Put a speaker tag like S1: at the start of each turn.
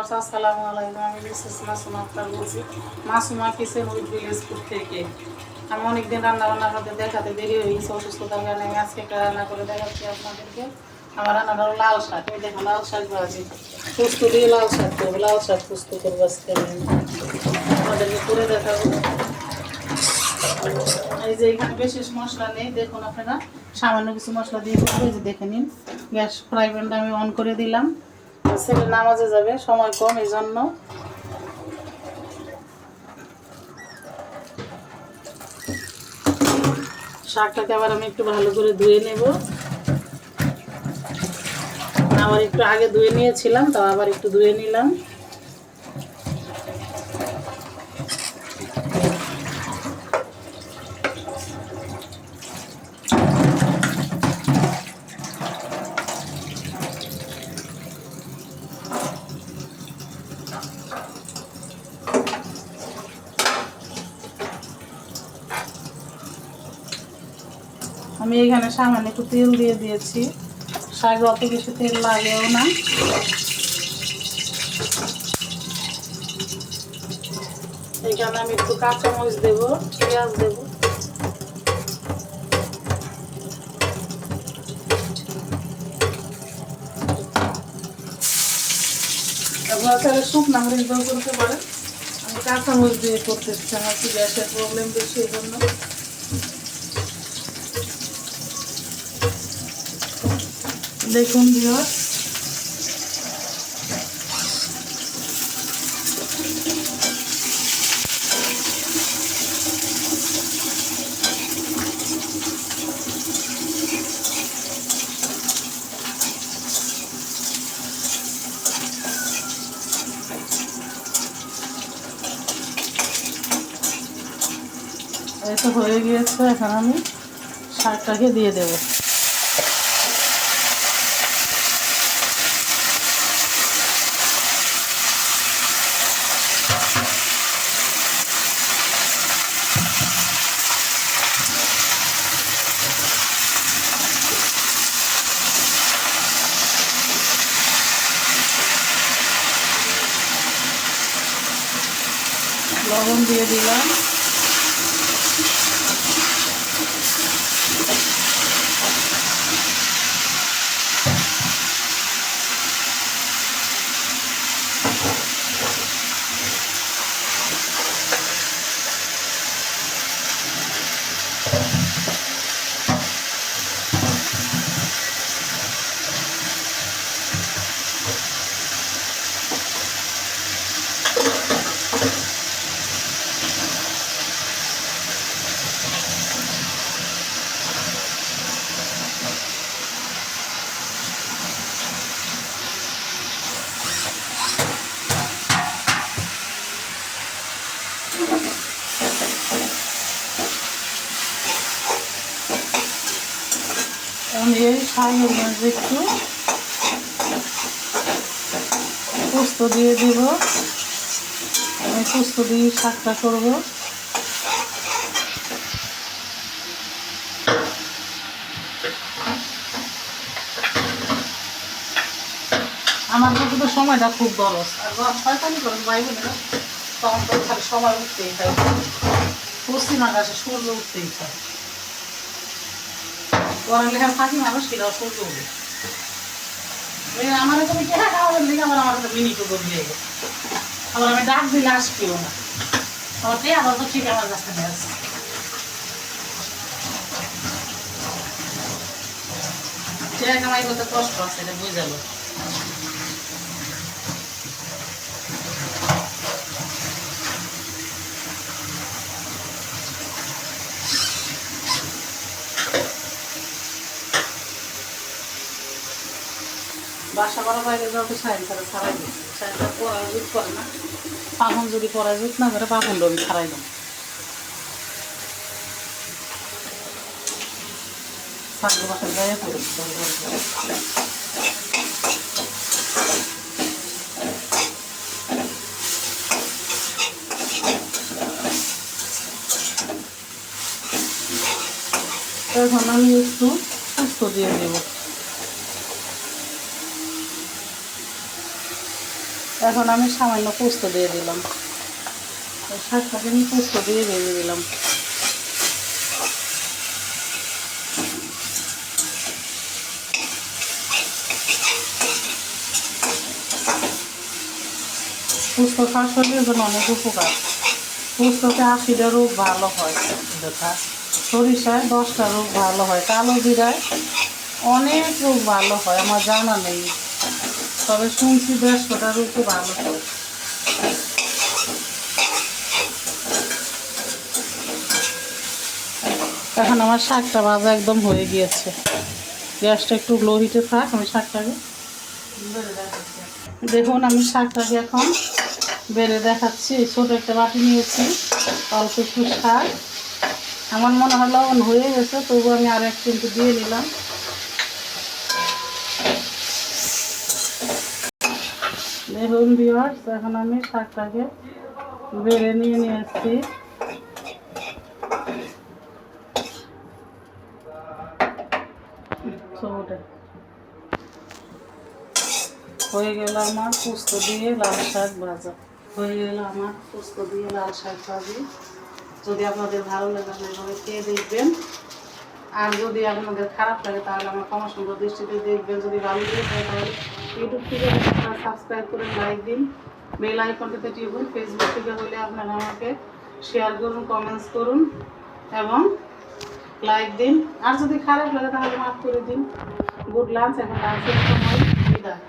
S1: Viewers আসসালামু আলাইকুম। আমি মিসেস মাসুমা আক্তার বলছি, মাসুমা কিচেন উইথ ভিলেজপুর থেকে। আমি অনেকদিন রান্না করতে দেখাতে দেরি হয়ে গেছে অসুস্থতার কারণে। আমি আজকে একটা রান্না করে দেখাচ্ছি আপনাদেরকে। আমার রান্নাটা হলো লাল শাক। এই দেখো লাল শাক ভাজি, পোস্ত দিয়ে লাল শাক করবো, লাল শাক পোস্ত করবো আজকে আমি আপনাদেরকে করে দেখাবো। এই যে এখানে বিশেষ মশলা নেই, দেখুন আপনারা সামান্য কিছু মশলা দিয়ে করবো। এই যে দেখে নিন, গ্যাস ফ্রাই প্যানটা আমি অন করে দিলাম। ছেলে নামাজে যাবে, সময় কম, এই জন্য শাকটাকে আবার আমি একটু ভালো করে ধুয়ে নেব। আবার একটু আগে ধুয়ে নিয়েছিলাম, তো আবার একটু ধুয়ে নিলাম। আমি এখানে সামান্য একটু তেল দিয়ে দিয়েছি, শাকে অত বেশি তেল লাগেও না। এখানে আমি একটু কাঁচামরিচ দেবো, পেঁয়াজ দেবো। আপনারা তাহলে শুকনো মরিচ দিয়েও করতে পারেন, আমি কাঁচামরিচ দিয়ে করতেছি, আমার কি গ্যাসের প্রবলেম বেশি, এই জন্য। দেখুন ভিউয়ার্স, এই তো হয়ে গিয়েছে। এখন আমি শাকটাকে দিয়ে দেবো। লবণ দিয়ে দিলাম। আমি এই শাকের মধ্যে একটু পোস্ত দিয়ে দেব। আমি পোস্ত দিয়ে শাকটা করব। আমার কাছে তো সময়টা খুব দরজ, আর শয়তানি করেন ভাই বোনেরা, তখন তো খালি সময় উঠতেই চাই, পশ্চিম আকাশে সূর্য উঠতেই চায়। পড়ালেখার ফাঁকি মানুষ কিনাও সূর্য উঠে। আমার তুমি কেনা খাওয়ার লিখে আমার কাছে মিনিটও দিয়ে গেছে। আবার আমি ডাক দিলে আসবেও না, আমার আবার তো ঠিক আমার কাছে নিয়ে আসছে। কামাই করতে কষ্ট আছে, এটা বুঝালো। বাসা করা বাইরে যাওয়া তো সাইন ছাড়া ছাড়াই দিচ্ছে, সাইনটা পড়া জুত করে না, পাখন যদি পড়া জুত না করে পাখন আমি ছাড়াই দেবো। থাকবো বাসার গায়ে পড়েছে। এখন আমি একটু পোস্ত দিয়ে দেব। এখন আমি সামান্য পোস্ত দিয়ে দিলাম, শাকটাকে আমি পোস্ত দিয়ে ভেজে দিলাম। পোস্ত খাওয়া শরীরের জন্য অনেক উপকার। পোস্ততে 80টা রোগ ভালো হয়, যথা সরিষায় 10টা রোগ ভালো হয়, কালো জিরায় অনেক রোগ ভালো হয়, আমার জানা নেই, তবে শুনছি 150টা রোগও ভালো হয়। এখন আমার শাকটা ভাজা একদম হয়ে গিয়েছে, গ্যাসটা একটু লো হিটে থাক, আমি শাকটাকে দেখুন, আমি শাকটাকে এখন বেড়ে দেখাচ্ছি। ছোটো একটা বাটি নিয়েছি, অল্প একটু শাক, আমার মনে হয় লবণ হয়ে গেছে, তবু আমি আর এক চিমটি দিয়ে নিলাম। দেখুন ভিউয়ার্স, এখন আমি শাকটাকে বেড়ে নিয়ে এসেছি। হয়ে গেল আমার পোস্ত দিয়ে লাল শাক ভাজা, হয়ে গেল আমার পোস্ত দিয়ে লাল শাক ভাজি। যদি আপনাদের ভালো লাগে এভাবে খেয়ে দেখবেন, আর যদি আপনাদের খারাপ লাগে তাহলে আমার ক্ষমা সুন্দর দৃষ্টিতে দেখবেন। যদি ভালো লেগে থাকে তাহলে ইউটিউব থেকে সাবস্ক্রাইব করে লাইক দিন, বেল আইকনটিতে টিপুন। ফেসবুক থেকে হলে আপনারা আমাকে শেয়ার করুন, কমেন্টস করুন এবং লাইক দিন। আর যদি খারাপ লাগে তাহলে মাফ করে দিন। গুড লাঞ্চ, এখন লাঞ্চের সময়, বিদায়।